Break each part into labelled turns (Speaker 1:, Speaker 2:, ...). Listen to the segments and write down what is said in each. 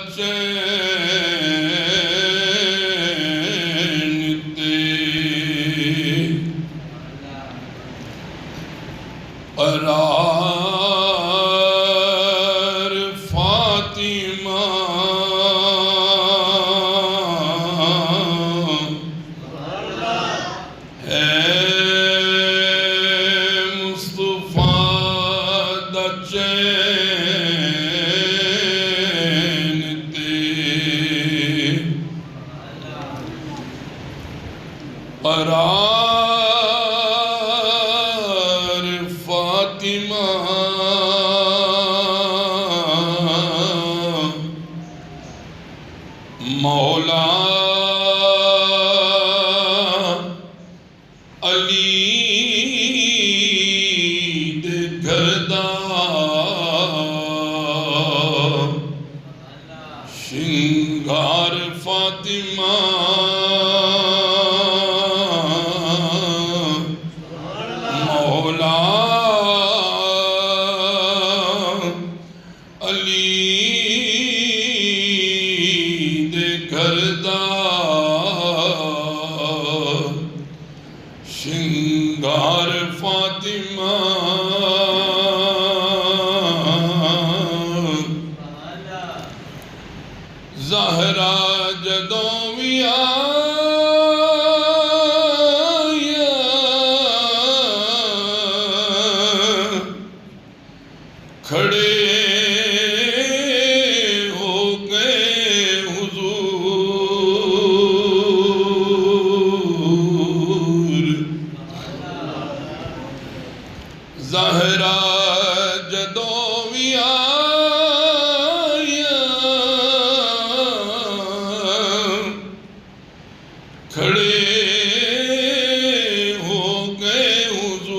Speaker 1: چین تے قرار فاطمہ ہے مصطفیٰ دا چین تے قرار فاطمہ مولا علی دے گھر دا شنگار فاطمہ مولا علی دے گھر دا شنگار فاطمہ زہرا جدوں وی آیا کھڑے ہو گئے حضور زہرا جدوں وی آیا کھڑے ہو گئے حضور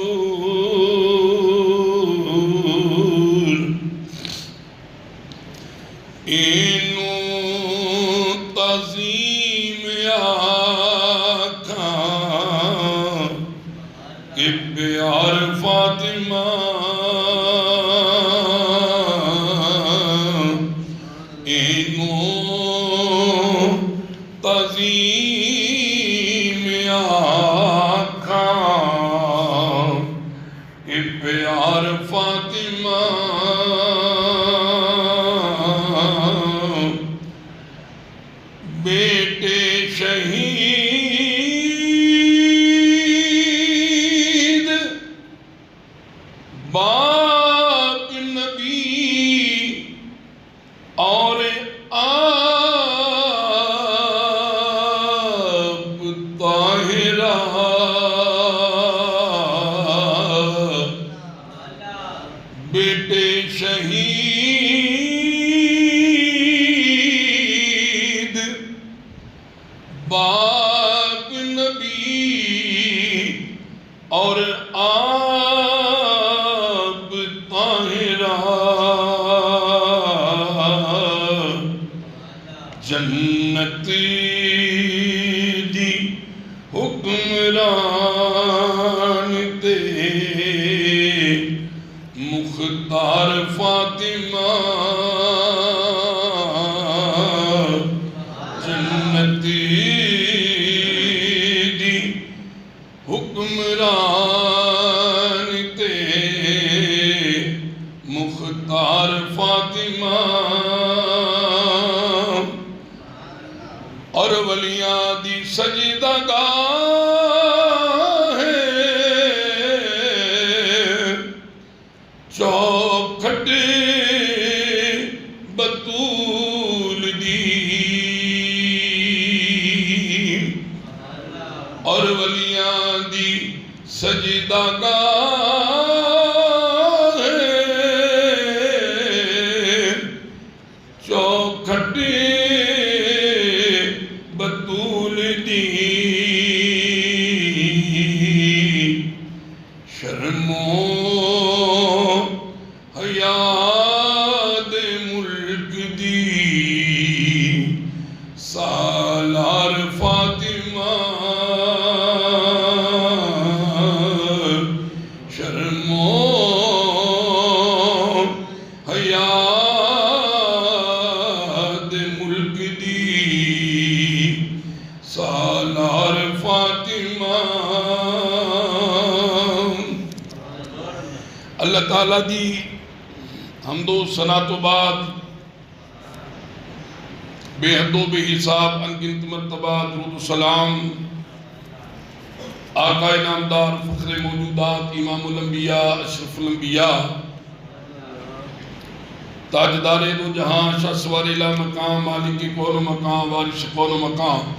Speaker 1: اینوں تعظیم آکھاں کہ پیار فاطمہ اینوں تعظیم آکھاں کہ پیار فاطمہ بیٹے شہید باپ نبی اور آپ طاہرہ بیٹے شہید باپ نبی اور آپ طاہرہ جنت دی حکمران تے مختار فاطمہ جنت دی حکمران تے مختار فاطمہ اور ولیاں دی سجدہ گاہ ہے چوکھٹ بطول دی اور ولیاں دی سجدہ گاہ ہے چوکھٹ بطول دی شرم و حیا دے ملک دی سالار فاطمہ شرم و حیا دے تعالیٰ دی حمد و ثنا تو بعد بے حد و بے حساب انگنت مرتبہ درود و سلام آقا نامدار فخر موجودات امام الانبیاء اشرف الانبیاء تاجدار دو جہاں شاہ سوار الہ مقام مالک کون و مقام وارث کون و مقام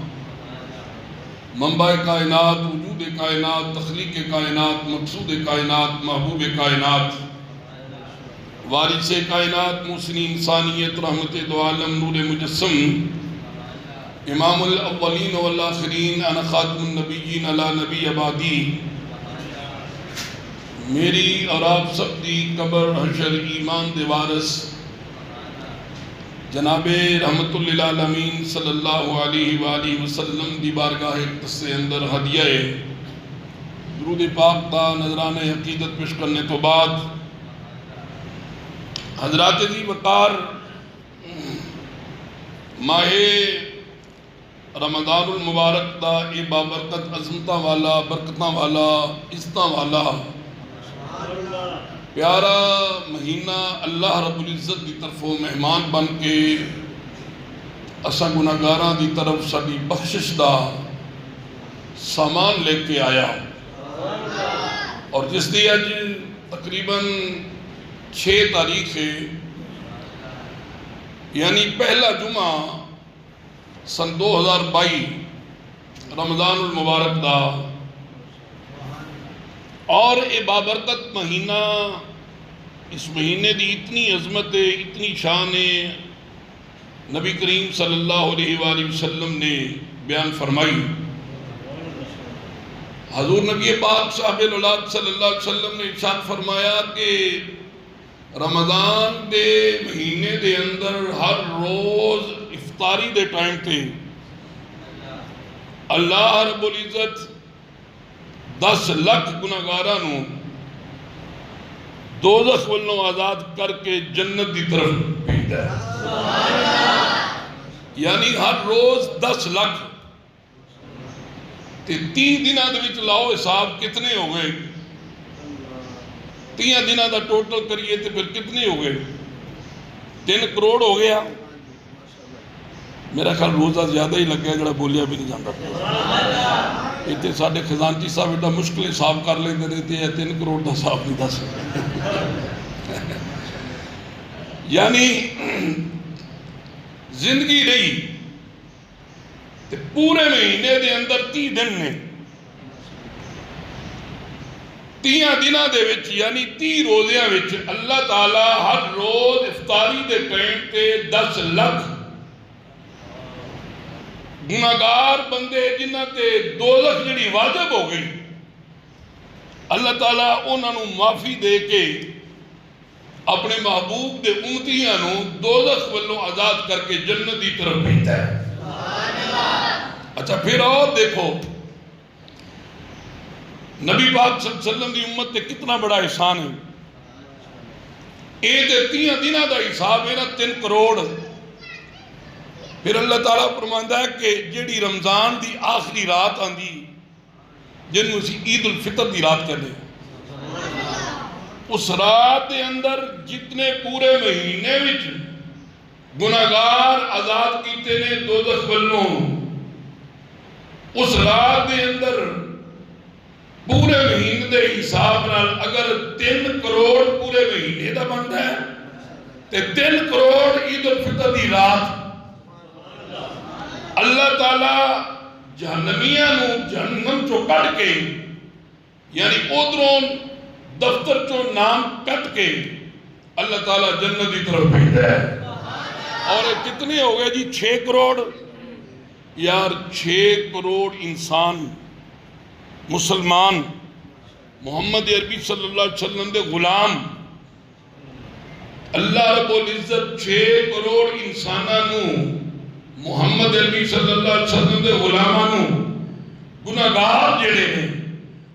Speaker 1: منبع کائنات وجود کائنات تخلیق کائنات مقصود کائنات محبوب کائنات وارث کائنات محسن انسانیت رحمت دو عالم نور مجسم امام الاولین والآخرین انا خاتم النبیین علی نبی عبادی میری اور آپ سب دی قبر حشر ایمان دے وارث جناب رحمت للعالمین صلی اللہ علیہ وآلہ وسلم دی بارگاہ اقدس اندر ہدیہ درود پاک دا نذران عقیدت پیش کرنے تو بعد حضرات دی وقار ماہ رمضان المبارک دا اے بابرکت عظمتہ والا برکتہ والا عزتہ والا پیارا مہینہ اللہ رب العزت دی طرف مہمان بن کے اسا گناہگاراں دی طرف ساری بخشش دا سامان لے کے آیا اور جس دی اج تقریباً 6 تاریخ ہے یعنی پہلا جمعہ سن 2022 رمضان المبارک دا اور اے بابرکت مہینہ اس مہینے دی اتنی عظمت ہے اتنی شان ہے نبی کریم صلی اللہ علیہ وآلہ وسلم نے بیان فرمائی حضور نبی پاک صاحب الولاد صلی اللہ علیہ وسلم نے ارشاد فرمایا کہ رمضان دے مہینے دے اندر ہر روز افطاری دے ٹائم تے اللہ رب العزت 10 لاکھ گناہگاراں نو دوزخ والوں آزاد کر کے جنت دی طرف بھیجدا ہے یعنی ہر روز 10 لاکھ تے 30 دنوں دے وچ لاؤ حساب کتنے ہو گئے 30 دنوں دا ٹوٹل کریے تے پھر کتنے ہو گئے 3 کروڑ ہو گیا میرا خیال روزہ زیادہ ہی لگ گیا جڑا بولیا بھی نہیں جانتا اتنے ساڑھے خزانچی صاحب ایڈا مشکل حساب کر لیندے رہتے ہیں 3 کروڑ دا حساب نہیں دس یعنی زندگی رہی تے پورے مہینے دے اندر 30 دن نے 30 دنوں دے وچ یعنی 30 روزیاں وچ اللہ تعالیٰ ہر روز افطاری دے ٹائم تے 10 لاکھ گناہگار بندے جنہ تے دوزخ جڑی واجب ہو گئی اللہ تعالیٰ انہاں نو معافی دے کے اپنے محبوب دے امتیاں نو دوزخ والوں آزاد کر کے جنت دی طرف بھیجتا ہے اچھا پھر اور دیکھو نبی پاک صلی اللہ علیہ وسلم دی امت تے کتنا بڑا احسان ہے اے تے 30 دنوں دا حساب ہے نا 3 کروڑ پھر اللہ تعالیٰ فرماندا ہے کہ جیڑی رمضان دی آخری رات آندی جنہوں اسی عید الفطر دی رات کہنے اس رات دے اندر جتنے پورے مہینے وچ گناہگار آزاد کیتے نے دوزخ والوں اس رات دے اندر پورے مہینے دے حساب نال اگر 3 کروڑ پورے مہینے دا بنتا ہے تے 3 کروڑ عید الفطر دی رات اللہ تعالیٰ جہنمیاں نو جہنم چو کٹ کے یعنی ادھروں دفتر چو نام کٹ کے اللہ تعالیٰ جنت کی طرف بھیجتا ہے اور کتنے ہو گئے جی 6 کروڑ یار 6 کروڑ انسان مسلمان محمد عربی صلی اللہ علیہ وسلم دے غلام اللہ رب العزت 6 کروڑ انساناں نو محمد عربی صلی اللہ علیہ وسلم دے غلاماں نو گناہگار جڑے نے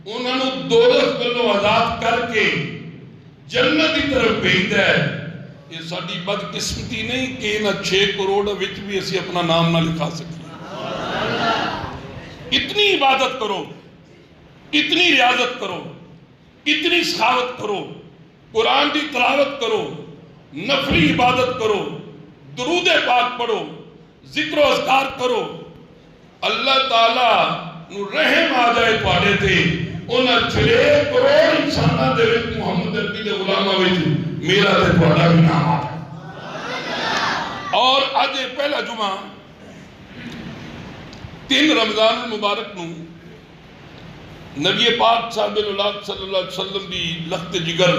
Speaker 1: انہاں نو دوزخ والوں آزاد کر کے جنت کی طرف بھیجتا ہے یہ ساری بدقسمتی نہیں کہ نہ 6 کروڑ وچ بھی اسی اپنا نام نہ لکھا سکیں اتنی عبادت کرو اتنی ریاضت کرو اتنی سخاوت کرو قرآن کی تلاوت کرو، نفلی عبادت کرو، درود پاک پڑھو، ذکر و اذکار کرو، اللہ تعالیٰ نو رحم آ جائے تواڈے تے۔ انہاں 6 کروڑ انساناں دے وچ محمد عربی دے غلاماں وچ میرا تے تواڈا بھی نام آ جائے۔ اور اج پہلا جمعہ 3 رمضان المبارک نو نبی پاک صاحب اللہ صلی اللہ علیہ وسلم دی لخت جگر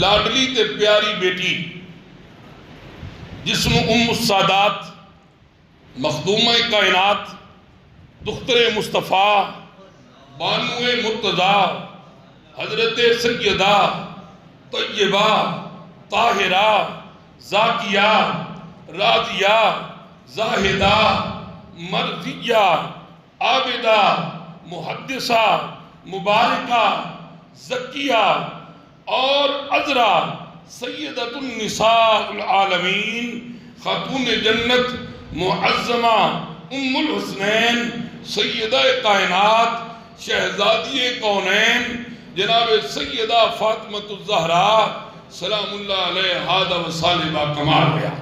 Speaker 1: لاڈلی تے پیاری بیٹی جس نو ام السادات مخدومہ کائنات دختر مصطفیٰ بانو مرتضیٰ حضرت سیدہ طیبہ طاہرہ زاکیہ راضیہ زاہدہ مرضیہ عابدہ محدثہ مبارکہ زکیہ اور عذرا سیدۃ النساء العالمین خاتون جنت معظمہ ام الحسنین سیدہ کائنات شہزادی کونین جناب سیدہ فاطمہ الزہرا سلام اللہ علیہ ہادہ و صالبہ کمال گیا۔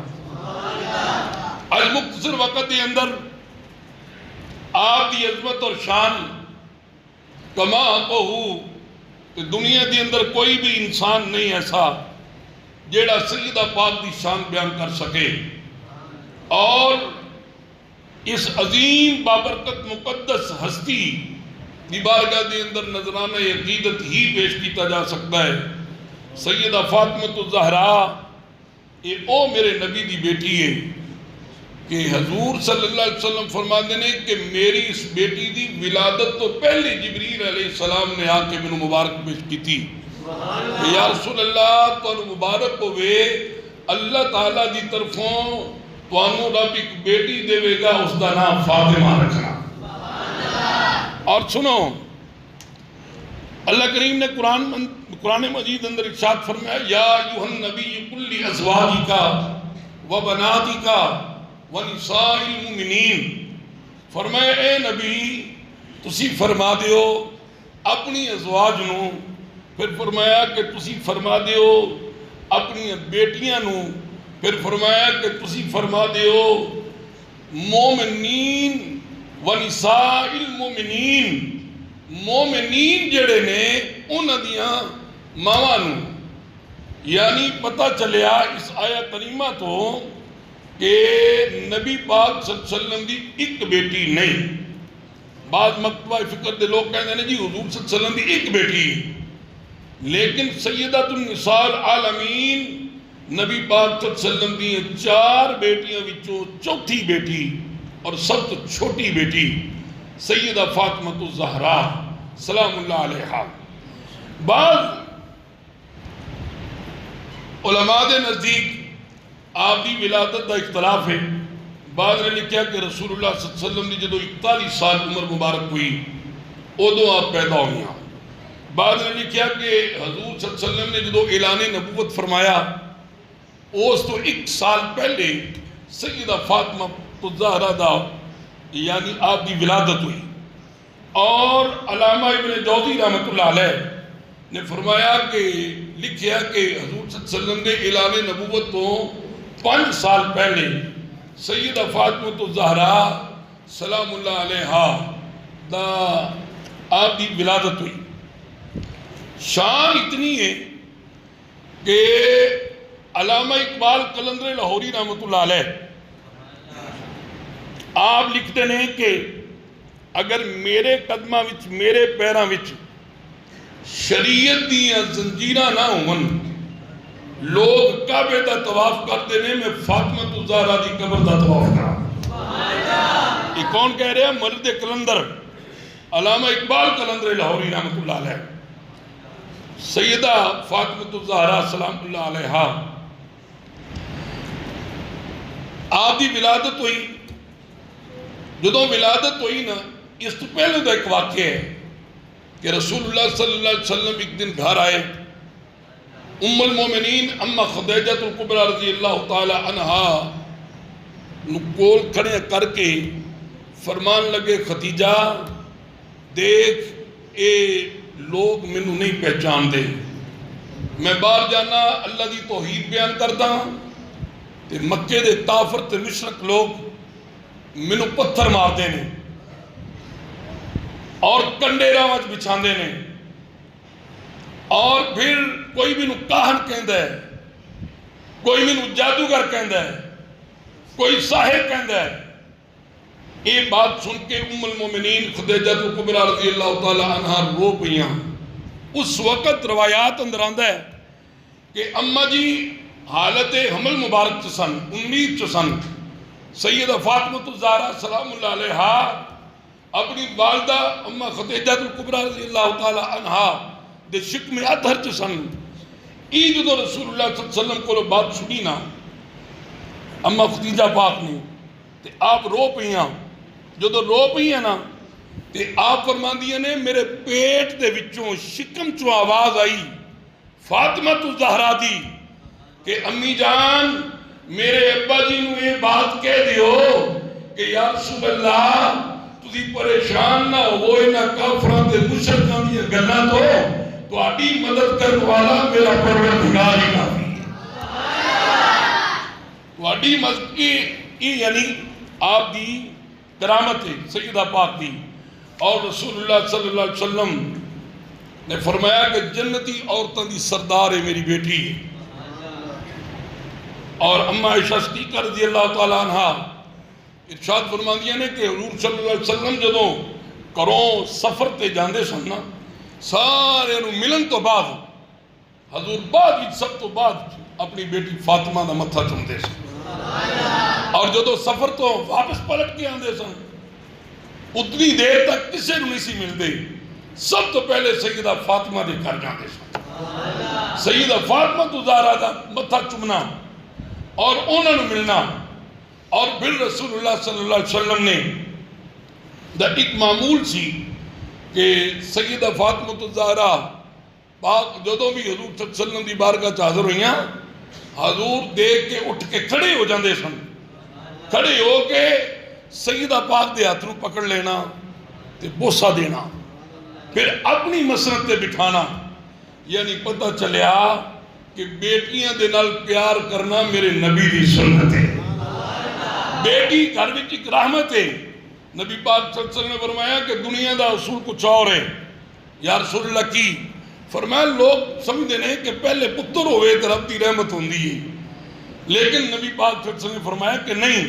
Speaker 1: المختصر وقت کے اندر آپ دی عظمت اور شان کما کہو کہ دنیا کے اندر کوئی بھی انسان نہیں ایسا جیڑا سیدہ پاک دی شان بیان کر سکے، اور اس عظیم بابرکت مقدس ہستی دی بارگاہ دے اندر نذرانہ عقیدت ہی پیش کیتا جا سکتا ہے۔ سیدہ فاطمہ الزہرا یہ او میرے نبی دی بیٹی ہے کہ حضور صلی اللہ علیہ وسلم فرماتے ہیں کہ میری اس بیٹی دی ولادت تو پہلے جبریل علیہ السلام نے آ کے میں مبارک پیش کی تھی کہ یا رسول اللہ تو مبارک ہوئے، اللہ تعالیٰ دی طرفوں تو رب ایک بیٹی دے گا، اس دا نام فاطمہ رکھنا۔ اور سنو، اللہ کریم نے قرآن مجید اندر ارشاد فرمایا یا ایھا النبی قل لازواجک و بناتک و نساء المؤمنین، فرمایا اے نبی تسی فرما دیو اپنی ازواج نو، پھر فرمایا کہ تسی فرما دیو اپنی بیٹیاں نو، پھر فرمایا کہ تسی فرما دیو مومنین و نساء المؤمنین، مومنین جڑے نے انہاں دیاں ماواں نو۔ یعنی پتہ چلیا اس آیہ کریمہ تو کہ نبی پاک صلی اللہ علیہ وسلم دی ایک بیٹی نہیں۔ بعض مکتبہ فکر دے لوگ کہتے ہیں جی حضور صلی اللہ علیہ وسلم دی ایک بیٹی، لیکن سیدۃ النساء العالمین نبی پاک صلی اللہ علیہ وسلم دی 4 بیٹیاں وچوں چوتھی بیٹی اور سب تو چھوٹی بیٹی سیدہ فاطمہ الزہرا سلام اللہ علیہا۔ بعض علماء دے نزدیک آپ دی ولادت دا اختلاف ہے۔ بعض نے لکھا کہ رسول اللہ صلی اللہ علیہ وسلم نے جدو 41 سال عمر مبارک ہوئی ادو آپ پیدا ہوئی۔ بعض نے لکھا کہ حضور صلی اللہ علیہ وسلم نے جدو اعلان نبوت فرمایا اس تو 1 سال پہلے سیدہ فاطمہ الزہرا دا یعنی آپ کی ولادت ہوئی۔ اور علامہ ابن جوزی رحمۃ اللہ علیہ نے فرمایا کہ لکھیا کہ حضور صلی اللہ علیہ وسلم نے اعلان نبوت تو 5 سال پہلے سیدہ فاطمہ الزہرا سلام اللہ علیہا دا آپ کی ولادت ہوئی۔ شان اتنی ہے کہ علامہ اقبال قلندر لاہوری رحمۃ اللہ علیہ آپ لکھتے ہیں کہ اگر میرے قدمہ وچ میرے پیراں وچ شریعت دیاں زنجیراں نہ ہون، لوگ کعبے دا طواف کرتے ہیں، میں فاطمہ الزہرا دی قبر دا طواف کراں۔ یہ کون کہہ رہے ہیں؟ مرد قلندر علامہ اقبال قلندر لاہوری رحمۃ اللہ علیہ۔ سیدہ فاطمہ الزہرا سلام اللہ علیہا آپ دی ولادت ہوئی۔ جدو ولادت ہوئی نا اس تو پہلے تو ایک واقعہ ہے کہ رسول اللہ صلی اللہ علیہ وسلم ایک دن گھر آئے، ام المومنین اما خدیجہ الکبریٰ رضی اللہ تعالی عنہا کول کھڑے کر کے فرمان لگے خدیجہ دیکھ اے لوگ مینوں نہیں پہچان دے، میں باہر جانا اللہ دی توحید بیان کردا تے مکے دے کافر تے مشرک لوگ مینوں پتھر ماردے نے اور کنڈے راہ وچ بچھاندے نے، اور پھر کوئی مینوں کاہن کہندا ہے، کوئی مینوں جادوگر کہندا ہے، کوئی ساحر کہندا ہے۔ یہ بات سن کے ام المومنین خدیجہ کبریٰ رضی اللہ تعالی عنہ رو پئیاں۔ اس وقت روایات اندر آندا ہے کہ اماں جی حالت حمل مبارک سن، امید سن۔ سیدہ فاطمہ الزہرا سلام اللہ علیہا اپنی والدہ اماں خدیجہ کبریٰ رضی اللہ تعالی عنہ دے شکم اطہر سن۔ جدو رسول اللہ صلی اللہ علیہ وسلم کو بات سنی نا اماں خدیجہ پاک نے تے آپ رو پئیاں۔ جدو رو پئیاں نا تے آپ فرماندیاں نے میرے پیٹ دے وچوں شکم چوں آواز آئی فاطمہ الزہرا دی کہ امی جان میرے ابا جی نو یہ بات کہہ دیو کہ یا رسول اللہ تسی پریشان نہ ہو انہاں کافراں تے مشرکاں دی گلاں تو تہاڈی مدد کرن والا میرا پروردگار ہی کافی ہے۔ تہاڈی مدد کی یعنی آپ دی کرامت ہے سیدہ پاک دی۔ اور رسول اللہ صلی اللہ علیہ وسلم نے فرمایا کہ جنتی عورتوں دی سردار ہے میری بیٹی ہے۔ اور اماں عائشہ صدیقہ رضی اللہ تعالیٰ عنہ ارشاد فرماندیاں نے کہ حضور صلی اللہ علیہ وسلم جدوں کروں سفر تے جاندے سن نا سارے نو ملن تو بعد حضور بعد سب تو بعد اپنی بیٹی فاطمہ دا متھا چومدے سن، اور جدو سفر تو واپس پلٹ کے آندے سن اتنی دیر تک کسے نو نہیں سی ملدے، سب تو پہلے سیدہ فاطمہ دے گھر جاندے سن۔ سیدہ فاطمہ الزہرا دا متھا چومنا اور انہوں نے ملنا، اور پھر رسول اللہ صلی اللہ علیہ وسلم نے دا ایک معمول سی کہ سیدہ فاطمہ الزہرا پاک جدوں بھی حضور صلی اللہ علیہ وسلم دی بارگاہ حاضر ہوئیاں حضور دیکھ کے اٹھ کے کھڑے ہو جاندے سن، کھڑے ہو کے سیدہ پاک دے ہاتھ نو پکڑ لینا تے بوسہ دینا، پھر اپنی مسند تے بٹھانا۔ یعنی پتہ چلیا کہ بیٹیاں دے نال پیار کرنا میرے نبی دی سنت ہے۔ بیٹی گھر وچ ایک رحمت ہے۔ نبی پاک صلی اللہ علیہ وسلم نے فرمایا کہ دنیا دا اصول کچھ اور ہے۔ یا رسول اللہ کی فرمایا لوگ سمجھتے ہیں کہ پہلے پتر ہوئے تو رب دی رحمت ہوندی ہے، لیکن نبی پاک صلی اللہ علیہ وسلم نے فرمایا کہ نہیں،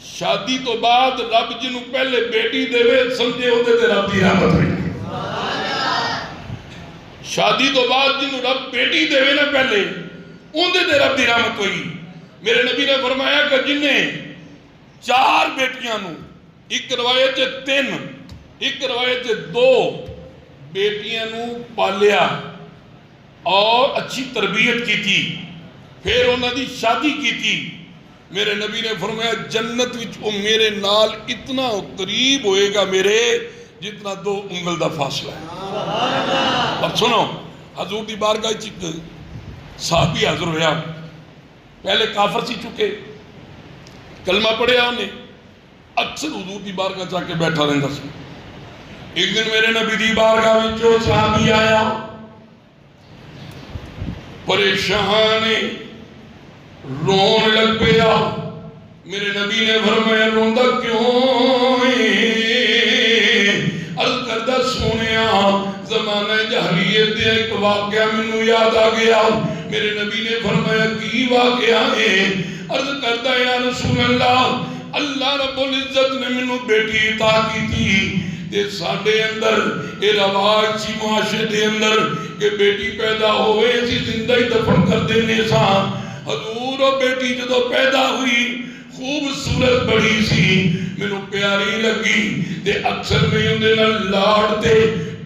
Speaker 1: شادی تو بعد رب جنوں پہلے بیٹی دے سمجھے ہوتے تے رب دی رحمت ہوئی۔ شادی تو بعد جنوں رب بیٹی دے نا پہلے اندے تے رب دی رحمت ہوئی۔ میرے نبی نے فرمایا کہ جنہیں 4 بیٹیاں نو، ایک روایت 3 ایک روایت 2 بیٹیاں نو پالیا اور اچھی تربیت کی تھی، پھر انہوں نے شادی کی تھی، میرے نبی نے فرمایا جنت وچ وہ میرے نال اتنا قریب ہوئے گا میرے جتنا 2 انگل دا فاصلہ ہے۔ اور سنو حضور دی بارگاہ ایک صحابی حاضر ہویا، پہلے کافر سی چکے، کلمہ پڑھیا انہیں، اکثر حضور دی بارگاہ جا کے بیٹھا رہندا سی۔ ایک دن میرے نبی دی بارگاہ میں جو صحابی آیا پریشان رون لگ پیا، میرے نبی نے فرمایا روندا کیوں عرض کردہ سونیا زمانہ جہلیت دے ایک واقعہ منو یاد آ گیا۔ میرے نبی نے فرمایا کی واقعہ ہے؟ عرض کردہ یا رسول اللہ اللہ رب العزت نے منو بیٹی عطا کی تھی تے ساڈے اندر اے رواج سی معاشرے دے اندر کہ بیٹی پیدا ہوئے اسی زندہ ہی دفن کر دینے سا۔ حضور و بیٹی جدو پیدا ہوئی خوبصورت بڑی سی منو پیاری لگی تے اکثر میں اندے لاڑ تے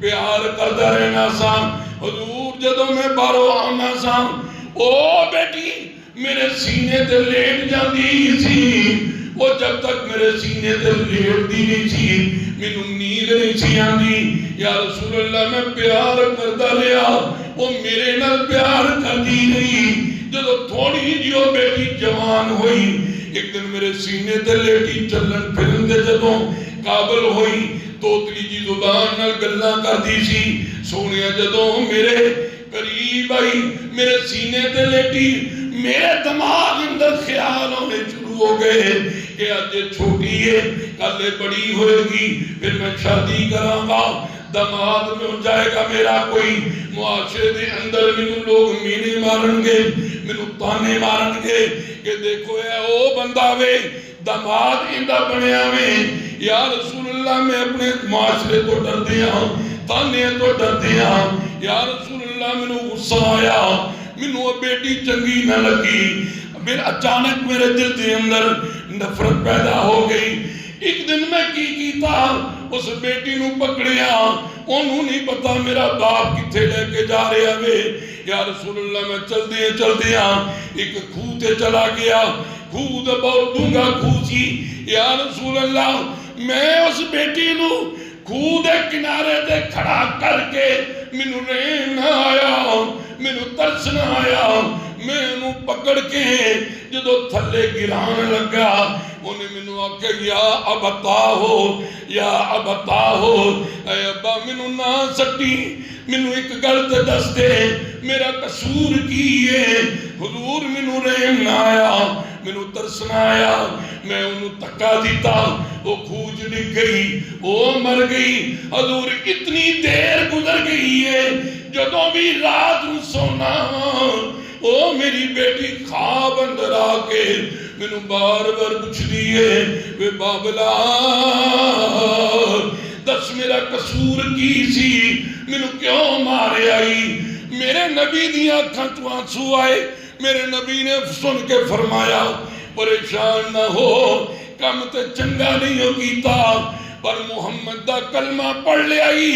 Speaker 1: پیار کردہ رہنا سا۔ حضور جدو میں بارو آنا سا او بیٹی میرے سینے تے لیٹ جاندی سی، وہ جب تک میرے سینے تے لیٹ دی نہیں سی منو نیند نہیں سی آندی۔ یا رسول اللہ میں پیار کردہ لیا، وہ میرے نال پیار کردی نہیں۔ جدو تھوڑی جیو بیٹی جوان ہوئی ایک دن میرے سینے تے لیٹی چلن پھرن دے جدوں قابل ہوئی توتلی جی زبان نال گلاں کردی سی سونیا جدوں میرے قریب آئی میرے سینے تے لیٹی میرے دماغ اندر خیال ہونے شروع ہو گئے کہ آج یہ چھوٹی ہے کل یہ بڑی ہوئے گی پھر میں شادی کراں گا دماد میں ہو جائے گا میرا کوئی معاشرے دے اندر منو لوگ مینے مارن گے منو تانے مارن گے کہ دیکھو اے او بندہ وے دماد اندہ بنیا میں یا رسول اللہ میں اپنے معاشرے تو ڈر دیا تانے تو ڈر دیا یا رسول اللہ منو غصہ آیا منو بیٹی چنگی نہ لگی پھر اچانک میرے دل دے اندر نفرت پیدا ہو گئی ایک دن میں کیتا اس بیٹی نو پکڑیا انہوں نہیں پتا میرا باپ کتھے لے کے جا رہے ہوئے یا رسول اللہ میں چل دیا ایک کھو تے چلا گیا کھو تے بہت ڈونگا کھو سی یا رسول اللہ میں اس بیٹی نو کھو دے کنارے تے کھڑا کر کے منو رین نہ آیا منو ترس نہ آیا میں انہوں پکڑ کے جدو تھلے گران لگا انہیں منو آکے یا ابتا ہو اے ابا منو نہ سٹی منو ایک گلت دس دے میرا قصور کیے حضور منو رحم نہ آیا منو ترس نہ آیا میں انہوں تکا دیتا وہ کھوج ڈگ گئی وہ مر گئی حضور اتنی دیر گزر گئی ہے جدوں بھی رات نو سونا او میری بیٹی خواب اندر آکے منو بار بار پوچھ دیئے وے بابلا دس میرا قصور کی سی منو کیوں مارے آئی میرے نبی دیا آنکھاں تو آنسو آئے میرے نبی نے سن کے فرمایا پریشان نہ ہو کم تے چنگا نہیں ہو کیتا پر محمد دا کلمہ پڑھ لے آئی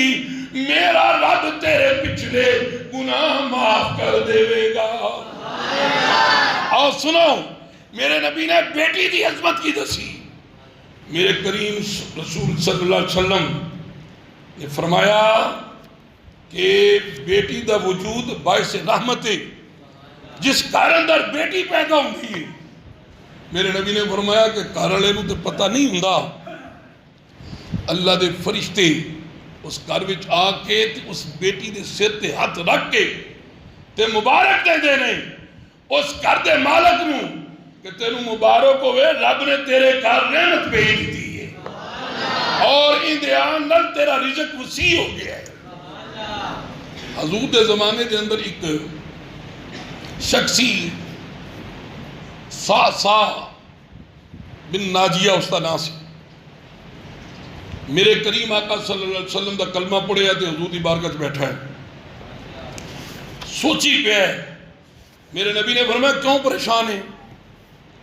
Speaker 1: میرا رب تیرے پچھلے گناہ معاف کر دے گا اور سنو میرے نبی نے بیٹی دی عظمت کی دسی میرے کریم رسول صلی اللہ علیہ وسلم نے فرمایا کہ بیٹی دا وجود باعث رحمت ہے جس گھر اندر بیٹی پیدا ہوئی میرے نبی نے فرمایا کہ گھر والے نوں تے پتہ نہیں ہوندا اللہ دے فرشتے اس گھر وچ آ کے اس بیٹی دے سر تے ہاتھ رکھ کے تے مبارک دے دینے اس گھر دے مالک نوں کہ تینوں مبارک ہوئے رب نے تیرے گھر رحمت بھیج دی ہے اور اندیان نال تیرا رزق وسیع ہو گیا ہے حضور دے زمانے دے اندر ایک شخصی سا بن ناجیہ اس کا نام سی میرے کریم آقا صلی اللہ علیہ وسلم دا کلمہ پڑھے تے حضور دی بارگاہ بیٹھا ہے سوچی پہ ہے میرے نبی نے فرمایا کیوں پریشان ہے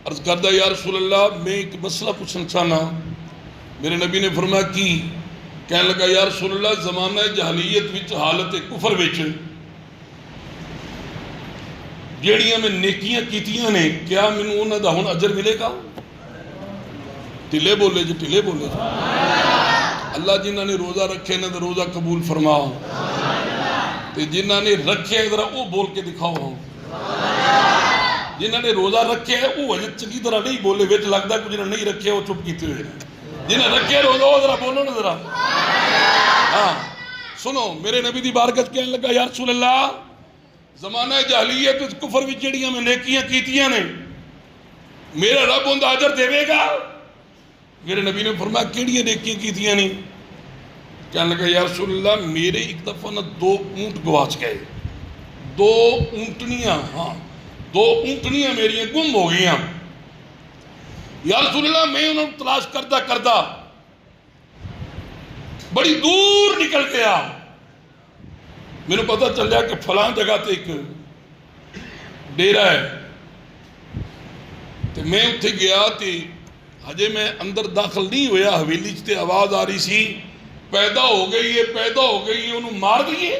Speaker 1: عرض کردہ یا رسول اللہ میں ایک مسئلہ پوچھنا چاہنا میرے نبی نے فرمایا کی کہنے لگا یا رسول اللہ زمانہ جہلیت وچ حالت کفر وچ جیڑیاں میں نیکیاں کیتیاں نے کیا منوں انہاں دا ہن اجر ملے گا ٹلے بولے جی ٹلے بولے جی اللہ جنہاں نے روزہ رکھے نہ روزہ قبول فرماؤ تے جنہاں نے رکھے ذرا وہ بول کے دکھاؤ جنہاں نے روزہ رکھے وہ اجر چنگی طرح نہیں بولے وچ لگدا کہ جنہاں نہیں رکھے وہ چپ کیتے ہوئے جنہاں رکھے روزہ وہ ذرا بولو نا ذرا ہاں سنو میرے نبی دی بارگاہ کہنے لگا یا رسول اللہ زمانہ جہلیت کفر وچ جڑیاں میں نیکیاں کیتیاں نے میرا رب ان دا اجر دے گا میرے نبی نے فرمایا کیڑیاں نیکیاں کیتیاں نہیں کہنے لگا یا رسول اللہ میرے ایک دفعہ نہ 2 اونٹ گواچ گئے 2 اونٹنیاں ہاں 2 اونٹنیاں میری گم ہو گئیاں یا رسول اللہ میں انہوں تلاش کردہ بڑی دور نکل گیا میرے پتہ چل جائے کہ فلان جگہ تے ایک ڈیرہ ہے تے میں اتھے گیا تے ہجے میں اندر داخل نہیں ہویا حویلی تے آواز آ رہی سی پیدا ہو گئی ہے انہوں مار دیئے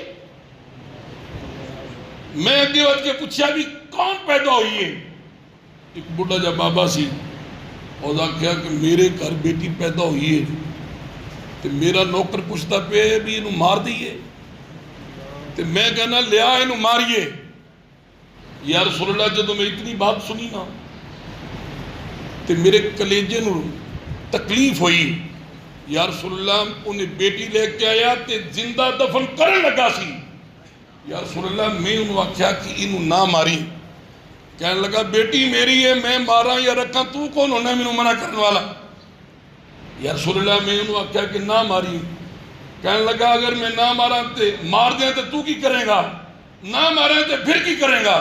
Speaker 1: میں اگے وقت کے پوچھا بھی کون پیدا ہوئی ہے ایک بڑھا جا بابا سی اور کہا کہ میرے گھر بیٹی پیدا ہوئی ہے تے میرا نوکر پوچھتا پہ بھی انہوں مار دیئے تے میں کہنا لیا انہوں ماریے یا رسول اللہ جدو میں اتنی بات سنی نا تے میرے کلیجے نو تکلیف ہوئی یا رسول اللہ انہیں بیٹی لے کے آیا تے زندہ دفن کرن لگا سی. یا رسول اللہ میں انہوں آکھیا کہ انہوں نہ ماری. کہنے لگا بیٹی میری ہے میں مارا یا رکھا تو کون ہونا میں منع کرنے والا. یا رسول اللہ میں انہوں آکھیا کہ نہ ماری. کہنے لگا اگر میں نہ مارا تے مار دیں تو کی کریں گا, نہ ماریں تے پھر کی کریں گا.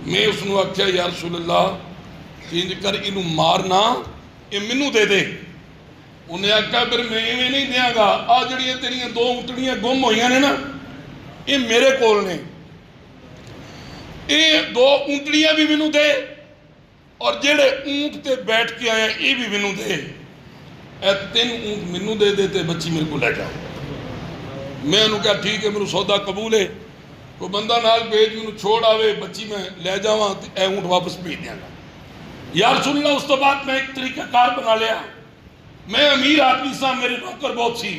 Speaker 1: میں اس نے آکھیا یا رسول اللہ تینج کر انہوں مارنا یہ منو دے دے. انہیں آکھا پھر میں ایویں نہیں دیاں گا, آ جڑیاں تیریاں 2 اونٹنیاں گم ہوئیاں نے نا یہ میرے کول نے, یہ 2 اونٹنیاں بھی منو دے اور جڑے اونٹ تے بیٹھ کے آئے یہ بھی منو دے. اے 3 اونٹ منو دے دیتے بچی میرے کو لے جاؤ. میں انہوں کہا ٹھیک ہے میرے سودا قبول ہے, کوئی بندہ نال بھیج میں چھوڑ آوے بچی میں لے جاواں اے اونٹ واپس بھیج دیاں گا. یا رسول اللہ اس تو بعد میں ایک طریقہ کار بنا لیا. میں امیر آدمی سا, میرے نوکر بہت سی.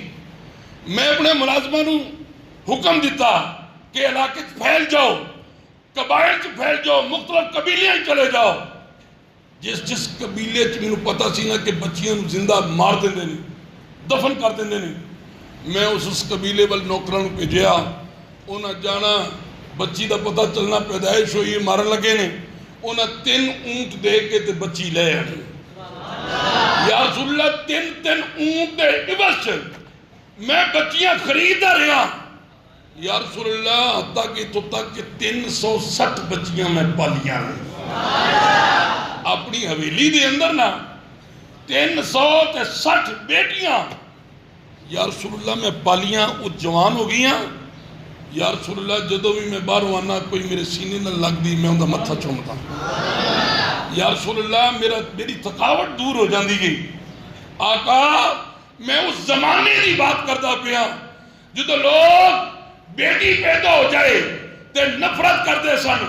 Speaker 1: میں اپنے ملازمہ نو حکم دیتا کہ علاقے پھیل جاؤ, قبائل پھیل جاؤ, مختلف قبیلیاں چلے جاؤ. جس قبیلے میں پتا سی نا کہ بچیاں زندہ مار دیں نہیں, دفن کر دیں نہیں, میں اس قبیلے وال نوکروں بھیجیا. انہیں جانا بچی دا پتہ چلنا پیدائش ہوئی مارن لگے نے, انہیں 3 اونٹ دے کے تے بچی لے آئے. یا رسول اللہ 3 اونٹ دے عوض میں بچیاں خریدہ رہا. یا رسول اللہ حتیٰ کہ تو تک کہ 360 بچیاں میں پالیاں اپنی حویلی دے اندر نا 360 بیٹیاں. یا رسول اللہ میں پالیاں وہ جوان ہو گئیاں. یا رسول اللہ جدو بھی میں باہر آنا کوئی میرے سینے نہ لگ دی میں انہوں متھا چومتا. یا رسول اللہ میری تھکاوٹ دور ہو جاندی گئی. آقا میں اس زمانے کی بات کرتا پیا جدو لوگ بیٹی پیدا ہو جائے تے نفرت کرتے سن.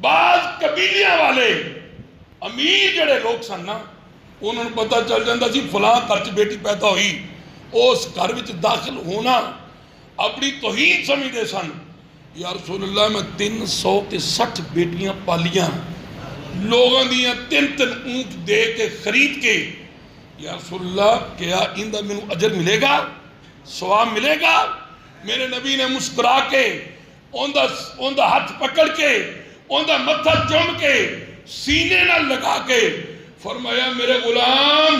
Speaker 1: بعض قبیلیاں والے امیر جڑے لوگ سن نا انہوں نے پتہ چل جاندہ سی فلاں گھر بیٹی پیدا ہوئی, اس گھر وچ داخل ہونا اپنی توہین سمجھتے سن. یا رسول اللہ میں 360 بیٹیاں پالیاں لوگوں دیاں 3 اونٹ دے کے خرید کے. یا رسول اللہ کیا اندہ میں اجر ملے گا, ثواب ملے گا؟ میرے نبی نے مسکرا کے اندہ ہاتھ پکڑ کے اندہ متھا چوم کے سینے نہ لگا کے فرمایا میرے غلام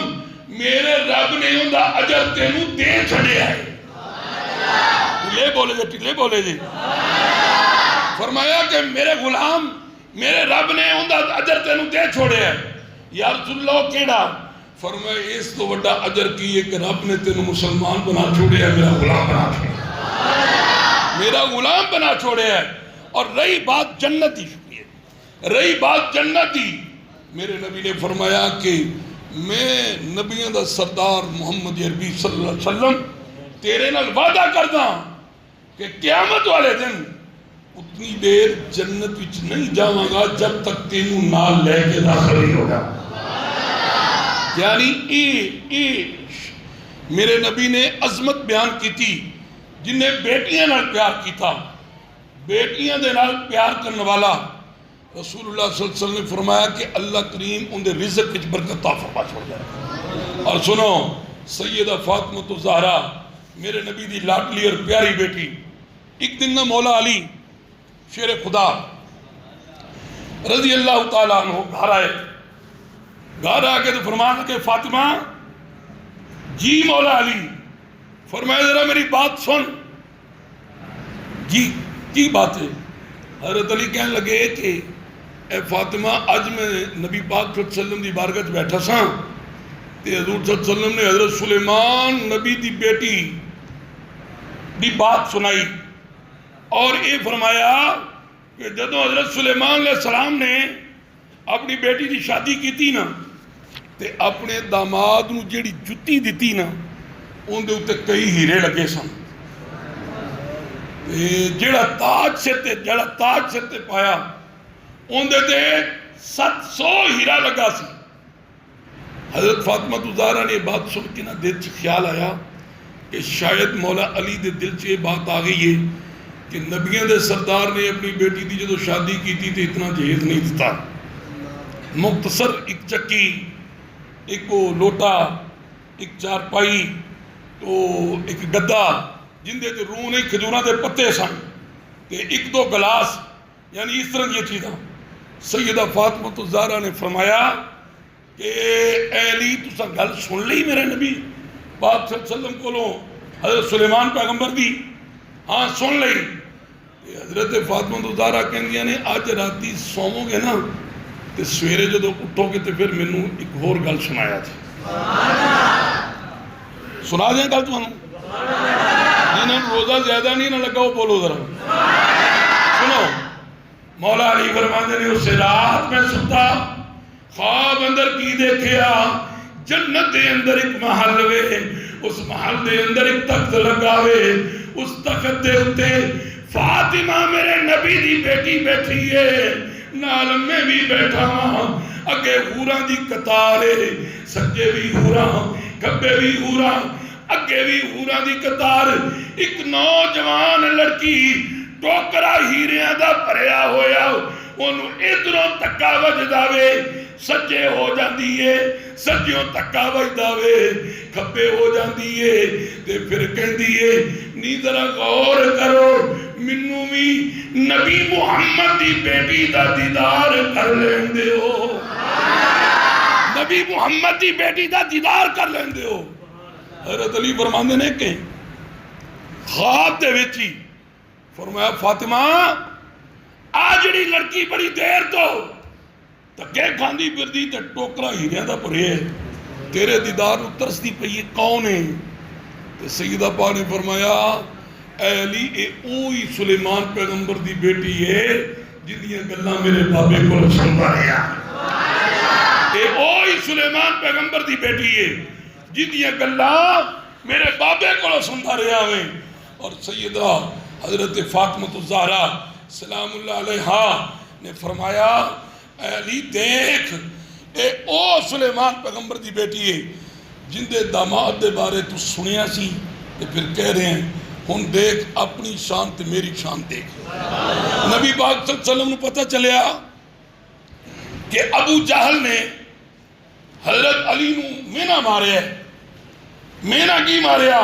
Speaker 1: میرے رب نے اندہ اجر تینوں دے چھڑے ہے. ٹلے بولے جی. فرمایا کہ میرے غلام میرے رب نے اندہ اجر تینوں دے چھوڑے ہے. یا رسول اللہ کیڑا؟ فرمایا اس تو وڈا اجر کی ہے کہ رب نے تینوں مسلمان بنا چھوڑے ہے, میرا غلام بنا چھوڑے ہے, میرا غلام بنا چھوڑے ہے. اور رہی بات جنت دی, رہی بات جنت دی, میرے نبی نے فرمایا کہ میں نبیوں دا سردار محمد عربی صلی اللہ علیہ وسلم تیرے نال وعدہ کردا کہ قیامت والے دن اتنی دیر جنت وچ نہیں جاواں گا جب تک تینوں نال لے کے داخل نہیں ہوگا. یعنی میرے نبی نے عظمت بیان کی تھی جنہیں بیٹیاں نال پیار کی تھا. بیٹیاں دے نال پیار کرنے والا رسول اللہ صلی اللہ علیہ وسلم نے فرمایا کہ اللہ کریم ان دے رزق وچ برکت عطا فرما چھوڑ جائے. اور سنو سیدہ فاطمہ الزہرا میرے نبی دی لاڈلی اور پیاری بیٹی, ایک دن نہ مولا علی شیر خدا رضی اللہ تعالیٰ عنہ گھر آئے. گھر آگے تو فرمایا کہ فاطمہ جی مولا علی. فرمایا ذرا میری بات سن. جی کی بات ہے؟ حضرت علی کہنے لگے کہ اے فاطمہ آج میں نبی پاک صلی اللہ علیہ وسلم دی بارگاہ بیٹھا سا تے حضور صلی اللہ علیہ وسلم نے حضرت سلیمان نبی دی بیٹی دی بات سنائی اور یہ فرمایا کہ جدو حضرت سلیمان علیہ السلام نے اپنی بیٹی دی شادی کی تھی نا تے اپنے داماد نو جیڑی جتی دیتی نا ان دے اتے کئی ہیرے لگے سن. جیڑا تاج سے تے پایا ان دے 700 ہیرا لگا سی. حضرت فاطمہ الزہرا نے یہ بات سن کے نا دل چ خیال آیا کہ شاید مولا علی دے دل چ یہ بات آ گئی ہے کہ نبیوں دے سردار نے اپنی بیٹی دی جدو شادی کی تھی تو اتنا جہیز نہیں دیتا. مختصر ایک چکی ایک وہ لوٹا ایک چارپائی تو ایک گدا جن دے روح نہیں کھجوراں دے پتے سن تے ایک دو گلاس یعنی اس طرح یہ چیزاں سیدہ فاطمہ الزہرا نے فرمایا کہ اے علی تساں گل سن لی میرے نبی پاک صلی اللہ علیہ وسلم کو حضرت سلیمان پیغمبر دی ہاں سن لی حضرت فاطمہ الزہرا کہندیاں نے اج راتی سوو گے نا تے سویرے جدو اٹھو گے تے پھر مینوں ایک ہور گل سنایا جی سنا دیں گل تمہوں جنہوں روزہ زیادہ نہیں نہ لگا وہ بولو ذرا سنو مولا علی فرماندے نے اس رات میں ستا خواب اندر کی دیکھیا جنت دے اندر ایک محل وے اس محل دے اندر ایک تخت لگا وے اس تخت دے اتے فاطمہ میرے نبی دی بیٹی بیٹھی ہے نال میں بھی بیٹھا ہاں اگے حوراں دی قطار ہے سجے بھی حوراں کھبے بھی حوراں اگے بھی حوراں دی قطار ایک نوجوان لڑکی ٹوکرا ہیریاں دا بھریا ہویا انہوں ادھروں تکا وجدا وے سجے ہو جاندی ہے سجیوں تکا وجدا وے کھبے ہو جاندی ہے تے پھر کہندی ہے نی ذرا غور کرو منوں بھی نبی محمد دی بیٹی دا دیدار کر لیندے ہو نبی محمد دی بیٹی دا دیدار کر لیندے ہو حضرت علی فرماندے نے کہ خواب دے وچ ہی فرمایا فاطمہ آجڑی لڑکی بڑی دیر تو تکے کھاندی پھردی تے ٹوکرا ہیریاں دا بھرے تیرے دیدار نوں ترسدی پئی کون ہے تے سیدہ پاک نے فرمایا اے علی اے اوہی سلیمان پیغمبر دی بیٹی ہے جنہاں گلاں میرے بابے کول سندا رہیا اے اوہی سلیمان پیغمبر دی بیٹی ہے جنہاں گلاں میرے بابے کول سندا رہیا وے اور سیدہ حضرت فاطمہ الزہرا سلام اللہ علیہا نے فرمایا اے علی دیکھ اے او سلیمان پیغمبر دی بیٹی ہے جن دے داماد دے بارے تو سنیا سی تے پھر کہہ رہے ہیں ہن دیکھ اپنی شان تے میری شان دیکھ نبی پاک صلی اللہ علیہ وسلم نے پتہ چلیا کہ ابو جہل نے حضرت علی نو مینا ماریا ہے مینا کی ماریا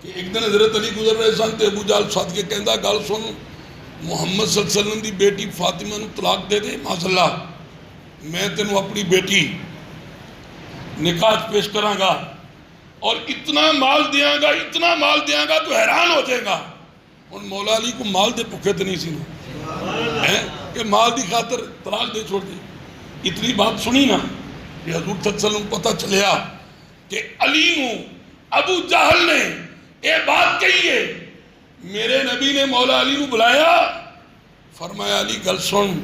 Speaker 1: کہ ایک دن حضرت علی گزر رہے سن تے ابو جہل ساتھ کے کہندا گل سن محمد صلی اللہ علیہ وسلم دی بیٹی فاطمہ نو طلاق دے دے معاذ اللہ میں تینوں اپنی بیٹی نکاح پیش کراں گا اور اتنا مال دیاں گا تو حیران ہو جائے گا ان مولا علی کو مال دے پکھے تو نہیں سی نا کہ مال دی خاطر طلاق دے چھوڑ دی اتنی بات سنی نا کہ حضور صلی اللہ علیہ وسلم پتہ چلیا کہ علی نو ابو جہل نے اے بات کہی ہے میرے نبی نے مولا علی نو بلایا فرمایا علی گل سن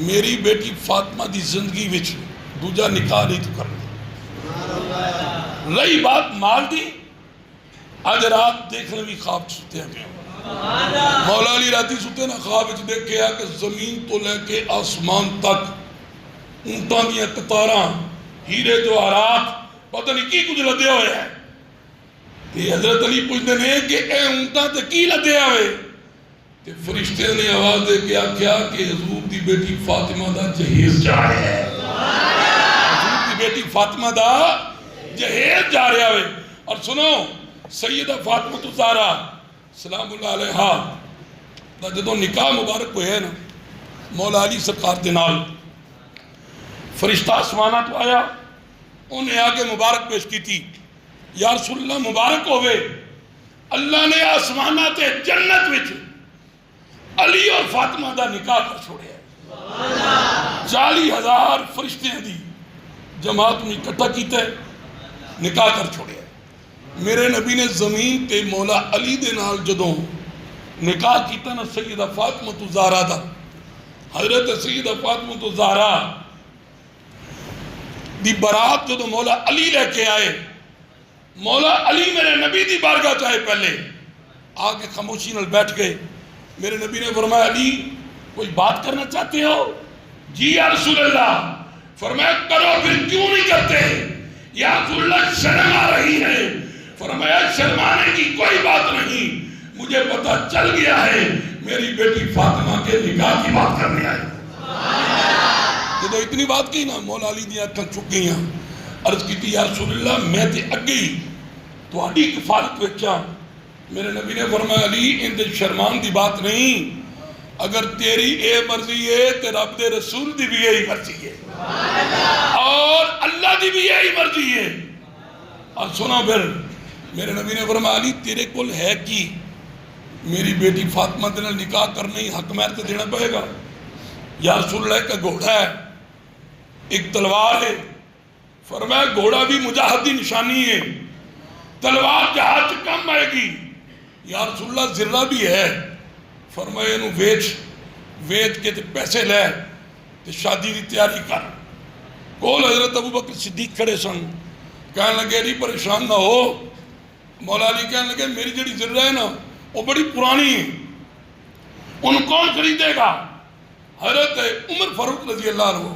Speaker 1: میری بیٹی فاطمہ دی زندگی وچ دوجا نکاح نہیں تو کرنا رہی بات مال دی آج رات دیکھنے بھی خواب ستے ہیں مولا علی راتی ستے نا خواب وچ دیکھیا کہ زمین تو لے کے آسمان تک اونٹاں دیاں قطاراں ہیرے جواہرات پتہ نہیں کی کچھ لدے ہوئے ہیں تے حضرت علی پوچھتے ہیں کہ اے اونٹاں تے کی لدے ہوئے تے فرشتے نے آواز دے کے آکھیا کہ حضور دی بیٹی فاطمہ دا جہیز جا رہا ہے حضور دی بیٹی فاطمہ دا جہیز جا رہا ہے اور سنو سیدہ فاطمہ الزہرا سلام اللہ علیہا دا جدو نکاح مبارک ہوئے ہے نا مولا علی سرکار دے نال فرشتہ آسمانہ تو آیا انہیں آگے مبارک پیش کی تھی یا رسول اللہ مبارک ہوئے اللہ نے آسمانہ تے جنت وچ علی اور فاطمہ دا نکاح کر چھوڑے ہیں 40,000 فرشتے دی جماعت میں اکٹھا کیتا ہے نکاح کر چھوڑے ہیں میرے نبی نے زمین تے مولا علی دے نال جدوں نکاح کیتا نا سیدہ فاطمہ الزہرا دا حضرت سیدہ فاطمہ الزہرا دی برات جدوں مولا علی لے کے آئے مولا علی میرے نبی دی بارگاہ چاہے پہلے آگے خاموشی نال بیٹھ گئے میرے نبی نے فرمایا علی کوئی بات کرنا چاہتے ہو جی یا رسول اللہ فرمایا کرو پھر کیوں نہیں کرتے یا رسول اللہ شرم آ رہی ہے فرمایا شرمانے کی کوئی بات نہیں مجھے پتہ چل گیا ہے میری بیٹی فاطمہ کے نکاح کی بات کرنے آئے جدو اتنی بات کی نا مولا علی دی آنکھیں چک گئیاں عرض کی یا رسول اللہ میں تے اگے ہی تہاڈی کفالت وچاں. میرے نبی نے فرمایا علی اندر شرمان دی بات نہیں، اگر تیری اے مرضی ہے تو رب دے رسول دی بھی یہی مرضی ہے اور اللہ دی بھی یہی مرضی ہے. اور سنا پھر میرے نبی نے فرمایا علی تیرے کول ہے کی؟ میری بیٹی فاطمہ دے نال نکاح کرنا ہی حق مہر تے دینا پڑے گا. یا رسول اللہ کا گھوڑا ہے، ایک تلوار ہے. فرمایا گھوڑا بھی مجاہد دی نشانی ہے، تلوار جہاد سے کم آئے گی. یا رسول اللہ زرہ بھی ہے. فرمایا انہوں ویچ کے تے پیسے لے تے شادی دی تیاری کر. کول حضرت ابوبکر صدیق کھڑے سن. کہنے لگے نہیں پریشان نہ ہو. مولا علی کہنے لگے میری جڑی زرہ ہے نا وہ بڑی پرانی ہے، ان کون خریدے گا؟ حضرت عمر فاروق رضی اللہ عنہ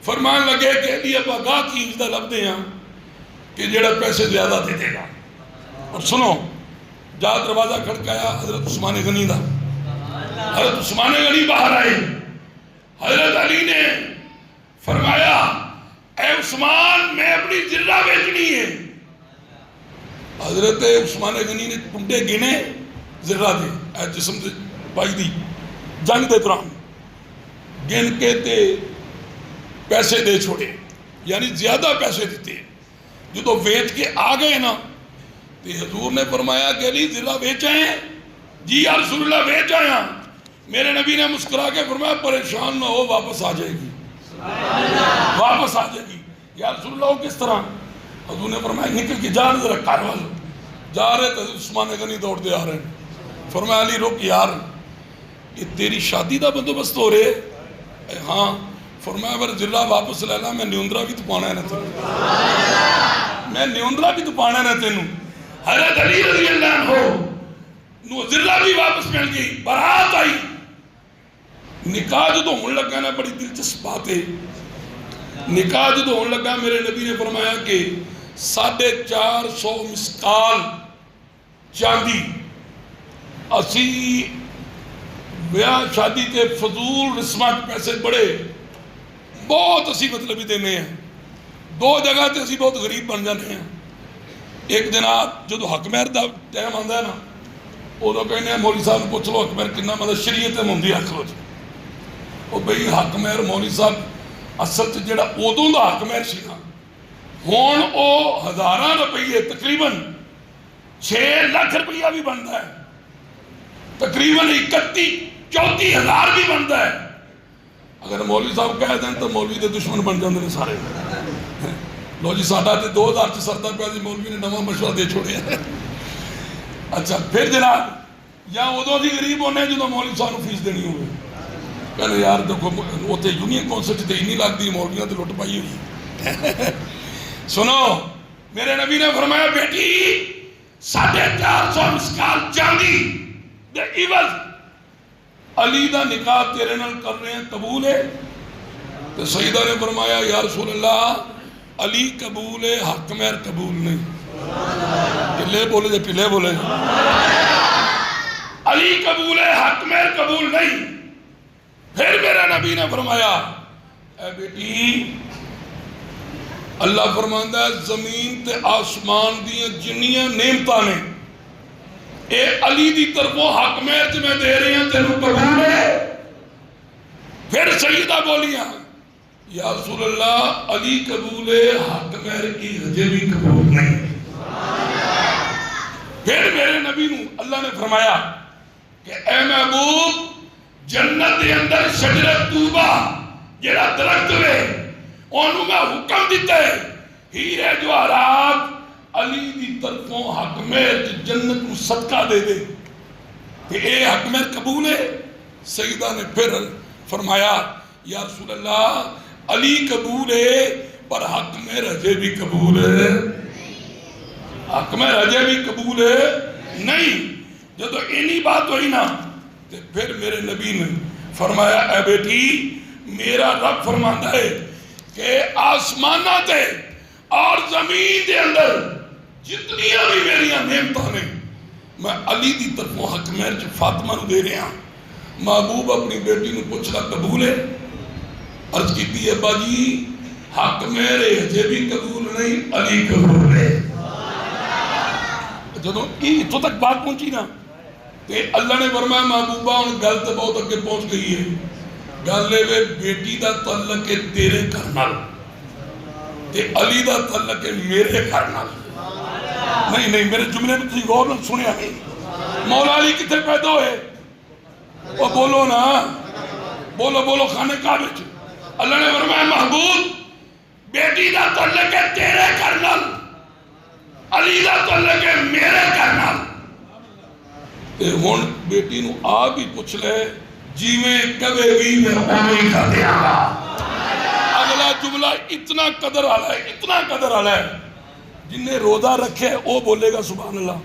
Speaker 1: فرمانے لگے کہ علی ابا گاہ کی اجدہ لب دے ہیں کہ جڑا پیسے زیادہ دے دے گا. اور سنو جا دروازہ کھڑکایا حضرت عثمان غنی دا. حضرت عثمان غنی باہر آئے. حضرت علی نے فرمایا اے عثمان میں اپنی زرہ بیچنی ہے. حضرت عثمان غنی نے ٹنڈے گنے زرہ دے اے جسم سے پائی دی جنگ دے دوران گن کے تے پیسے دے چھوڑے، یعنی زیادہ پیسے دیتے. جو تو ویچ کے آ گئے نا تو حضور نے فرمایا کہ علی زرہ بیچ آئے ہیں؟ جی یا رسول اللہ بیچ آئے ہیں. میرے نبی نے مسکرا کے فرمایا پریشان نہ ہو واپس آ جائے گی، واپس آ جائے گی. یا رسول اللہ وہ کس طرح؟ حضور نے فرمایا نکل کے جا ذرا کاروان جا رہے تو عثمان غنی دوڑ دے آ رہے ہیں. فرمایا علی رک یار یہ تیری شادی دا بندوبست ہو رہے؟ ہاں. فرمایا اگر زرہ واپس لے لا میں نیوندرا بھی تو پانا ہے نا تینوں، میں نیوندرا بھی تو پانا ہے نا تینوں. حضرت علی رضی اللہ عنہ زرہ بھی واپس مل گئی. برات آئی. نکاح جو ہون لگا نا بڑی دلچسپ بات ہے. نکاح جو ہون لگا میرے نبی نے فرمایا کہ 450 مسکال چاندی اسی بیاہ شادی تے فضول رسمات پیسے بڑے بہت اسی مطلبی دینے ہیں. 2 جگہ تے اسی بہت غریب بن جانے ہیں. ایک جناب جو حق مہر دا ٹائم آندا ہے نا ادو کہنے ہیں مولوی صاحب نے پوچھ لو حق مہر کتنا مطلب شریعت مندی رکھ لو جی. وہ بھئی حق مہر مولوی صاحب اصل جڑا ادوں دا حق مہر سی نا ہون او 1000 روپیے تقریباً 6 لاکھ روپیہ بھی بنتا ہے، تقریباً 31-34 ہزار بھی بنتا ہے. اگر مولوی صاحب کہہ دیں تو مولوی دے دشمن بن جاندے نے سارے. لو جی ساڈا تے 2000 چ سردا پیا جی مولوی نے نواں مشورہ دے چھوڑیا. اچھا پھر جناب یا ادو بھی غریب ہونے جدو مولوی صاحب کو فیس دینی ہوئے کہنے یار دیکھو اتنے یونین کونسل تے نہیں لگتی مولویاں تے لٹ پائی ہوئی. سنو میرے نبی نے فرمایا بیٹی 450 مسکال چاندی دے عوض علی دا نکاح تیرے نال کر رہے ہیں قبول ہے؟ تو سیدہ نے فرمایا یا رسول اللہ علی قبول ہے حق مہر قبول نہیں. پلے بولے جے پلے بولے علی قبول ہے حق مہر قبول نہیں. پھر میرا نبی نے فرمایا اے بیٹی اللہ فرماندہ ہے زمین تے آسمان دیاں جنیاں نعمتاں نے اے علی دی طرفوں حق مہر میں دے رہے ہیں تینوں قبول ہے؟ پھر سیدہ بولیاں یا رسول اللہ علی قبول ہے حق مہر کی ہجے بھی قبول نہیں. پھر میرے نبی نو اللہ نے فرمایا کہ اے محبوب جنت دے اندر شجرت طوبہ جڑا درخت ہے انہوں میں حکم دیتا ہے ہیرے جواہرات علی دی طرفوں حق مہر جنت کو صدقہ دے دے کہ اے حق مہر قبول ہے. سیدہ نے پھر فرمایا یا رسول اللہ علی قبول ہے پر حق مہر ہجے بھی قبول ہے، حق مہر ہجے بھی قبول ہے نہیں. جب تو اینی بات ہوئی نا تو پھر میرے نبی نے فرمایا اے بیٹی میرا رب فرماتا ہے کہ آسمانہ تے اور زمین دے اندر جتنیاں بھی میریاں نعمتاں نے میں علی دی طرفوں حق مہر جو فاطمہ نو دے رہے ہیں. محبوب اپنی بیٹی نو پوچھنا قبول ہے؟ عرض کی ابا جی حق میرے ہجے بھی قبول نہیں، علی قبول ہے۔ جدو اتوں تک بات پہنچی نا تے اللہ نے فرمایا محبوبہ ہن گل تے بہت اگے پہنچ گئی ہے، گل اے بیٹی دا تعلق ہے تیرے گھر نال تے علی دا تعلق ہے میرے گھر نال۔ نہیں میرے جملے میں تسی غور نال سنیا نہیں، مولا علی کتنے پیدا ہوئے؟ وہ بولو نا، بولو خانے کعبے وچ۔ اللہ نے فرمایا محبوب بیٹی دا تعلق ہے تیرے گھر نال، علی دا تعلق ہے میرے گھر نال۔ تے ہن بیٹی نو آپ ہی پوچھ لے جی میں کبھی بھی میں اوہی کر دیا گا۔ اگلا جملہ اتنا قدر والا ہے، اتنا قدر والا ہے، جن نے روزہ رکھے وہ بولے گا سبحان اللہ،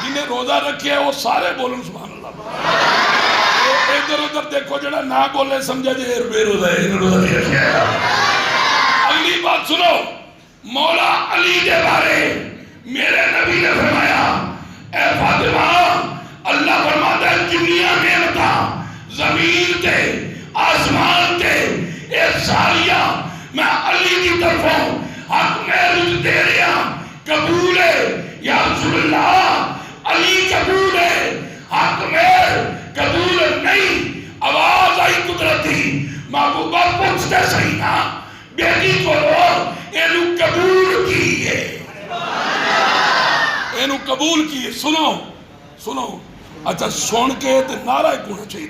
Speaker 1: جن نے روزہ رکھے وہ سارے بولن سبحان اللہ۔ ادھر ادھر دیکھو جڑا نہ بولے سمجھا جے بے روزہ ہے، روزہ نہیں رکھا۔ اگلی بات سنو، مولا علی دے بارے میرے نبی نے فرمایا اے فاطمہ اللہ فرماتا ہے جنیاں نعمتاں زمین تے آسمان تے اے ساریاں میں علی کی طرفوں حق میں رجھ دے رہا قبول ہے یا رسول اللہ، علی قبول ہے، حق میں قبول نہیں۔ آواز آئی قدرتی، محبوبہ پوچھتے صحیح نا بیٹی کو اینو قبول کی ہے، اینو قبول کی ہے۔ سنو اچھا سن کے تے نعرہ ایک ہونا چاہیے،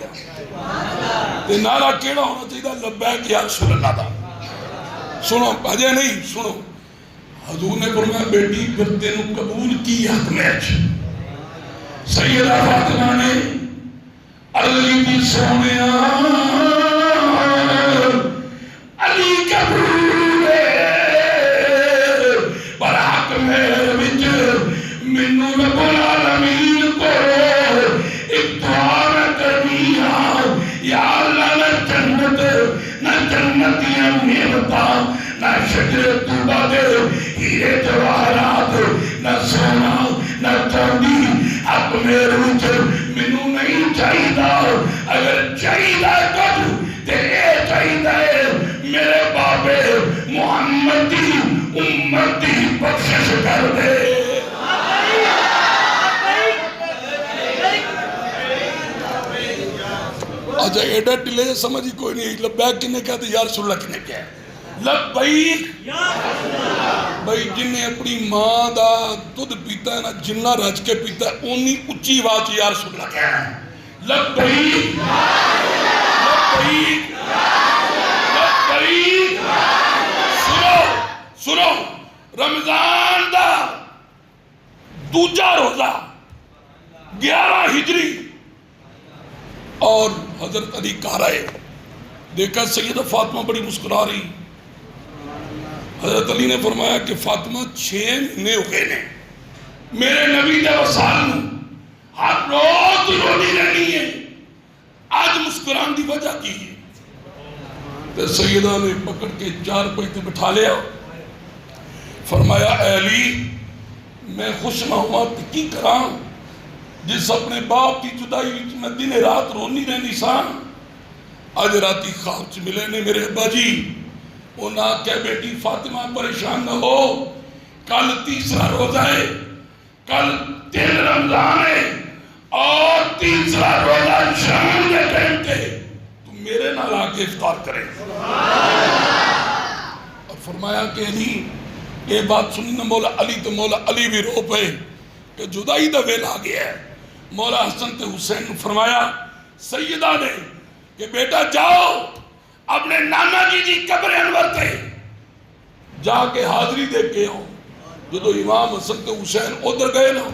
Speaker 1: تے نعرہ کیڑا ہونا چاہیے؟ لبیک یا رسول اللہ دا۔ سنو بھجے نہیں، سنو حضور نے فرمایا بیٹی پھر تینو قبول کی حق میں۔ سیدہ فاطمہ نے علی کی سونیا علی قبول پر حق میرے وچ منو رب العالمین کو اقتدار کرنی یا اللہ نہ جنت نہ جنتیاں نعمتاں نہ شجر طوبہ دے ہیرے جواہرات نہ سونا نہ چاندی حق میرے وچ منو نہیں چاہیدا۔ اگر چاہیدا کچھ تے اے چاہیدا ہے میرے بابے محمد دی امت دی بخشش کر دے۔ اچھا ایڈا ٹلے سمجھ ہی کوئی نہیں، لبیک کنے کہا تو یا رسول اللہ کنے کہا لبیک۔ بھائی جن نے اپنی ماں دا دودھ پیتا ہے نا جنہ رج کے پیتا ہے اونی اچھی بات یا رسول اللہ کہا ہے لبیک لبیک لبیک۔ سنو رمضان دا دوجا روزہ 11 ہجری اور حضرت علی کہہ رہے، دیکھا سیدہ فاطمہ بڑی مسکرا رہی۔ حضرت علی نے فرمایا کہ فاطمہ 6 مہینے ہو گئے نے میرے نبی دے وصال نو ہر روز رونی رہنی ہے، آج مسکران دی وجہ کی ہے؟ تو سیدہ نے پکڑ کے 4 پہ بٹھا لیا، فرمایا اے علی میں خوش محمد کی کراں جس اپنے باپ کی جدائی میں دن رات رونی رہنی سان، آج راتی خواب سے ملے نے میرے ابا جی، وہ نہ کہ بیٹی فاطمہ پریشان نہ ہو، کل 3 روزہ ہے، کل 3 رمضان ہے اور 3 روزہ شام کے ٹائم کے تم میرے نال آ کے افطار کریں۔ اور فرمایا کہ علی یہ بات سنی نا مولا علی تو مولا علی بھی رو پے کہ جدائی دا ویل آ گیا ہے۔ مولا حسن تے حسین نے فرمایا سیدہ نے کہ بیٹا جاؤ اپنے نانا جی قبر انور تے جا کے حاضری دے کے ہوں۔ جدو امام حسن تے حسین ادھر گئے نا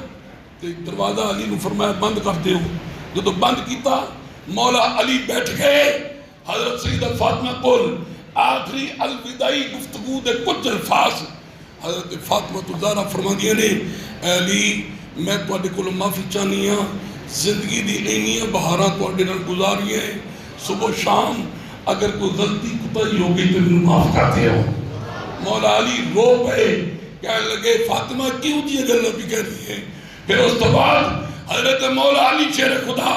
Speaker 1: تے دروازہ علی نے فرمایا بند کر دے ہو۔ جدو بند کیتا مولا علی بیٹھ گئے، حضرت سیدہ فاطمہ کول آخری الوداعی گفتگو دے کچھ الفاظ حضرت فاطمہ الزہرا فرما دیا نے اے علی میں تواڈے کول معافی چاہنی ہاں، زندگی دی اینیاں بہاراں تواڈے نال گزاری ہیں، صبح شام اگر کوئی غلطی کوتاہی ہو گئی تو مجھے معاف کر دیا۔ مولا علی رو پئے، کہنے لگے فاطمہ کیوں جی گل بھی کہہ رہی ہے؟ پھر اس کے بعد حضرت مولا علی شیر خدا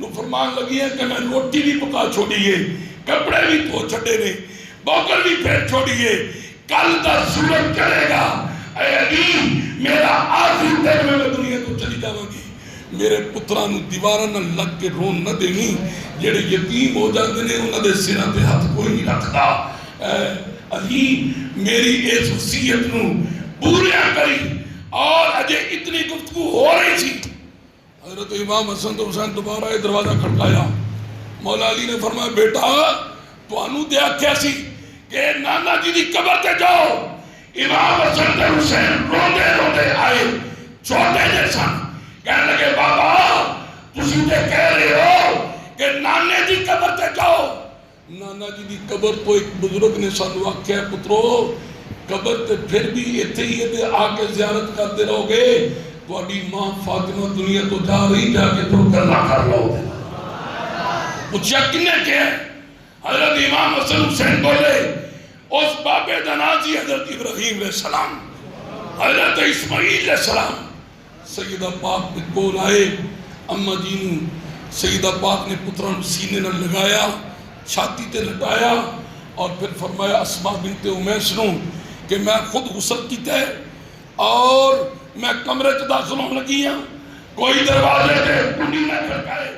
Speaker 1: نو فرمان لگی ہے کہ میں روٹی بھی پکا چھوڑی ہے، کپڑے بھی دھو چھڑے نے، بوکر بھی پھر چھوڑیے، کل دا سورج چڑھے گا، اے علی میرا آخری دن میں دنیا تو چلی جاؤں گی، میرے پتران دیواراں نہ لگ کے رون نہ دینی، جڑے یتیم ہو جاندے نے انہاں دے سراں تے ہاتھ کوئی نہیں رکھدا، اے علی میری اس وصیت نو پورا کری۔ اور اجے اتنی گفتگو ہو رہی تھی، حضرت امام حسن تو حسین دوبارہ دروازہ کھڑکایا، مولا علی نے فرمایا بیٹا تو انو دیا کیسی کہ نانا جی دی قبر تے جاؤ۔ امام حسن تے حسین روندے روندے آئے، چھوٹے جیسا کہنے لگے بابا تسی تے کہہ رہے ہو کہ نانے دی قبر تے جاؤ۔ نانا جی دی قبر تو ایک بزرگ نے سانو آکھیا پترو قبر تے پھر بھی ایتھے ہی تے آ کے زیارت کرتے رہو گے، تہاڈی ماں فاطمہ دنیا تو جا رہی، جا کے تو گلا کر لو۔ پوچھا کنے کے حضرت امام حسن حسین بولے اس بابے دنازی حضرت ابراہیم علیہ السلام، حضرت اسماعیل علیہ السلام۔ سیدہ پاک نے کول آئے، اماں جی نو سیدہ پاک نے پتران سینے نہ لگایا، چھاتی تے لٹایا، اور پھر فرمایا اسماء بنت امیس نو کہ میں خود غسل کیتا ہے اور میں کمرے چ داخل ہونے لگی ہوں، کوئی دروازے تے کنڈی نہ کھڑکائے۔